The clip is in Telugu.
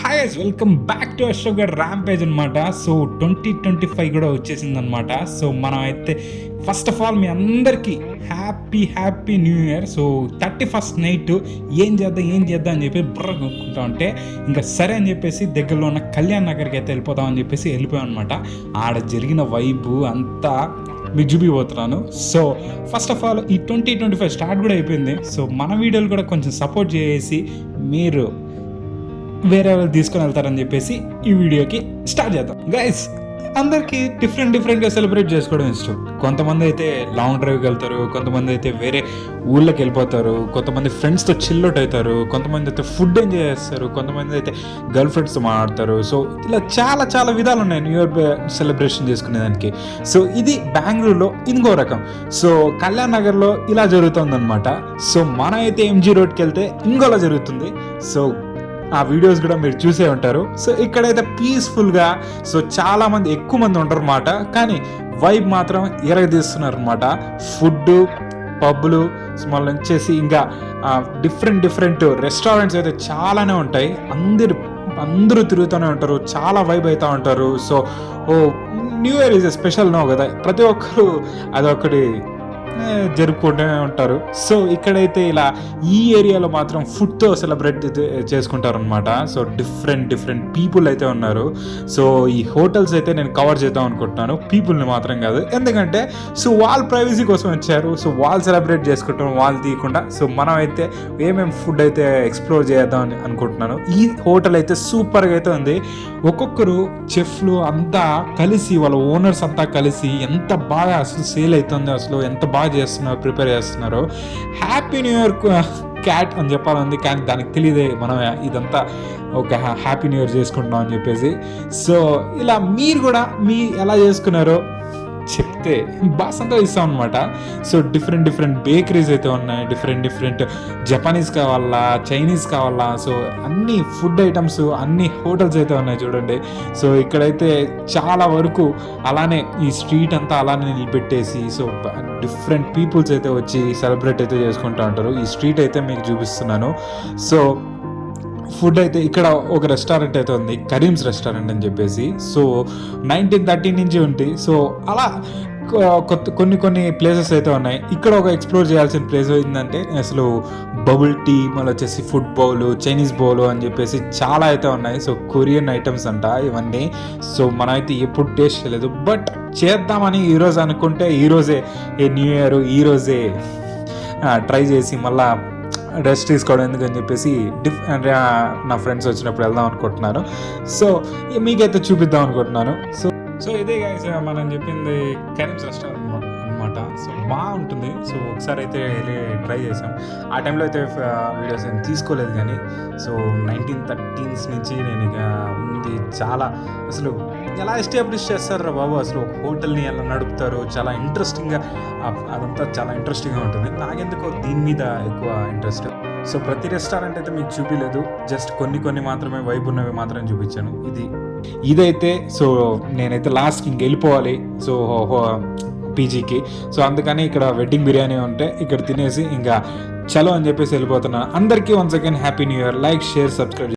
Hi guys, welcome back to Ashok గారి ర్యాంపేజ్ అనమాట. సో 2025 కూడా వచ్చేసింది అనమాట. సో మనం అయితే ఫస్ట్ ఆఫ్ ఆల్ మీ అందరికీ happy new year. So 31st night ఏం చేద్దాం అని చెప్పి బుర్ర కొనుక్కుంటా ఉంటే ఇంకా సరే అని చెప్పేసి దగ్గరలో ఉన్న కళ్యాణ్ నగర్కి అయితే వెళ్ళిపోదాం అని చెప్పేసి వెళ్ళిపోయాం అనమాట. ఆడ జరిగిన వైబు అంతా మీకు చూపిపోతున్నాను. సో ఫస్ట్ ఆఫ్ ఆల్ ఈ 2025 స్టార్ట్ కూడా అయిపోయింది. సో మన వీడియోలు కూడా కొంచెం సపోర్ట్ చేసి మీరు వేరే వాళ్ళు తీసుకొని వెళ్తారని చెప్పేసి ఈ వీడియోకి స్టార్ట్ చేద్దాం. గైస్, అందరికీ డిఫరెంట్గా సెలబ్రేట్ చేసుకోవడం ఇష్టం. కొంతమంది అయితే లాంగ్ డ్రైవ్కి వెళ్తారు, కొంతమంది అయితే వేరే ఊళ్ళకి వెళ్ళిపోతారు, కొంతమంది ఫ్రెండ్స్తో చిల్అవుట్ అవుతారు, కొంతమంది అయితే ఫుడ్ ఎంజాయ్ చేస్తారు, కొంతమంది అయితే గర్ల్ ఫ్రెండ్స్తో మాట్లాడతారు. సో ఇలా చాలా విధాలు ఉన్నాయి న్యూ ఇయర్ సెలబ్రేషన్ చేసుకునేదానికి. సో ఇది బెంగళూరులో ఇంకో రకం. సో కళ్యాణ్ నగర్లో ఇలా జరుగుతుంది అనమాట. సో మనం అయితే ఎంజీ రోడ్కి వెళ్తే ఇంకోలా జరుగుతుంది. సో ఆ వీడియోస్ కూడా మీరు చూసే ఉంటారు. సో ఇక్కడైతే పీస్ఫుల్గా, సో చాలామంది ఎక్కువ మంది ఉంటారు అన్నమాట. కానీ వైబ్ మాత్రం ఎరగదీస్తున్నారు అనమాట. ఫుడ్, పబ్బులు, మళ్ళీ వచ్చేసి ఇంకా డిఫరెంట్ రెస్టారెంట్స్ అయితే చాలానే ఉంటాయి. అందరూ తిరుగుతూనే ఉంటారు, చాలా వైబ్ అవుతూ ఉంటారు. So new year is special no కదా, ప్రతి ఒక్కరు అదొకటి జరుపుకుంటూనే ఉంటారు. సో ఇక్కడైతే ఇలా ఈ ఏరియాలో మాత్రం ఫుడ్తో సెలబ్రేట్ చేసుకుంటారు అనమాట. సో డిఫరెంట్ పీపుల్ అయితే ఉన్నారు. సో ఈ హోటల్స్ అయితే నేను కవర్ చేద్దాం అనుకుంటున్నాను, పీపుల్ని మాత్రం కాదు. ఎందుకంటే సో వాళ్ళ ప్రైవసీ కోసం వచ్చారు. సో వాళ్ళు సెలబ్రేట్ చేసుకుంటాం, వాళ్ళు తీయకుండా. సో మనం అయితే ఏమేమి ఫుడ్ అయితే ఎక్స్ప్లోర్ చేద్దాం అని అనుకుంటున్నాను. ఈ హోటల్ అయితే సూపర్గా అయితే ఉంది. ఒక్కొక్కరు చెఫ్లు అంతా కలిసి, వాళ్ళ ఓనర్స్ అంతా కలిసి ఎంత బాగా అసలు సేల్ అవుతుంది, అసలు ఎంత బాగా ప్రిపేర్ చేస్తున్నారు. హ్యాపీ న్యూ ఇయర్ క్యాట్ అని చెప్పాలని, కానీ దానికి తెలియదే మనం ఇదంతా ఒక హ్యాపీ న్యూ ఇయర్ చేసుకుంటున్నాం అని చెప్పేసి. సో ఇలా మీరు కూడా ఎలా చేసుకున్నారో చెప్తే బాగా సంతోషిస్తాం అనమాట. సో డిఫరెంట్ బేకరీస్ అయితే ఉన్నాయి, డిఫరెంట్ జపానీస్ కావాలా, చైనీస్ కావాలా, సో అన్ని ఫుడ్ ఐటమ్స్, అన్ని హోటల్స్ అయితే ఉన్నాయి చూడండి. సో ఇక్కడైతే చాలా వరకు అలానే ఈ స్ట్రీట్ అంతా అలానే నిలబెట్టేసి, సో డిఫరెంట్ పీపుల్స్ అయితే వచ్చి సెలబ్రేట్ అయితే చేసుకుంటూ ఉంటారు. ఈ స్ట్రీట్ అయితే మీకు చూపిస్తున్నాను. సో ఫుడ్ అయితే ఇక్కడ ఒక రెస్టారెంట్ అయితే ఉంది, కరీమ్స్ రెస్టారెంట్ అని చెప్పేసి. సో 1930 నుంచి ఉంటాయి. సో అలా కొన్ని ప్లేసెస్ అయితే ఉన్నాయి. ఇక్కడ ఒక ఎక్స్ప్లోర్ చేయాల్సిన ప్లేస్ ఏంటంటే అసలు బబుల్ టీ, మళ్ళీ వచ్చేసి ఫుడ్ బౌల్, చైనీస్ బౌల్ అని చెప్పేసి చాలా అయితే ఉన్నాయి. సో కొరియన్ ఐటమ్స్ అంట ఇవన్నీ. సో మనమైతే ఎప్పుడు టేస్ట్ చేయలేదు, బట్ చేద్దామని ఈరోజు అనుకుంటే ఈరోజే న్యూ ఇయర్, ఈరోజే ట్రై చేసి మళ్ళా రెస్ట్ తీసుకోవడం ఎందుకని చెప్పేసి నా ఫ్రెండ్స్ వచ్చినప్పుడు వెళ్దాం అనుకుంటున్నాను. సో మీకైతే చూపిద్దాం అనుకుంటున్నాను. సో ఇదే గైస్ మనం చెప్పింది కరీమ్స్ రెస్టారెంట్ అనమాట. సో బాగుంటుంది. సో ఒకసారి అయితే వెళ్ళి ట్రై చేసాం. ఆ టైంలో అయితే వీడియోస్ ఏం తీసుకోలేదు, కానీ సో 1930s నుంచి నేను ఇక ఉంది. చాలా అసలు ఎలా ఎస్టాబ్లిష్ చేస్తారా బాబు, అసలు ఒక హోటల్ని ఎలా నడుపుతారు, చాలా ఇంట్రెస్టింగ్గా, అదంతా చాలా ఇంట్రెస్టింగ్గా ఉంటుంది. నాకెందుకో దీని మీద ఎక్కువ ఇంట్రెస్ట్. సో ప్రతి రెస్టారెంట్ అయితే మీకు చూపించలేదు, జస్ట్ కొన్ని మాత్రమే వైబ్ ఉన్నవి మాత్రమే చూపించాను. ఇదైతే సో నేనైతే లాస్ట్కి ఇంక వెళ్ళిపోవాలి, సో పీజీకి. సో అందుకని ఇక్కడ వెడ్డింగ్ బిర్యానీ ఉంటే ఇక్కడ తినేసి ఇంకా చలో అని చెప్పేసి వెళ్ళిపోతున్నాను. అందరికీ once again happy new year. Like, share, subscribe.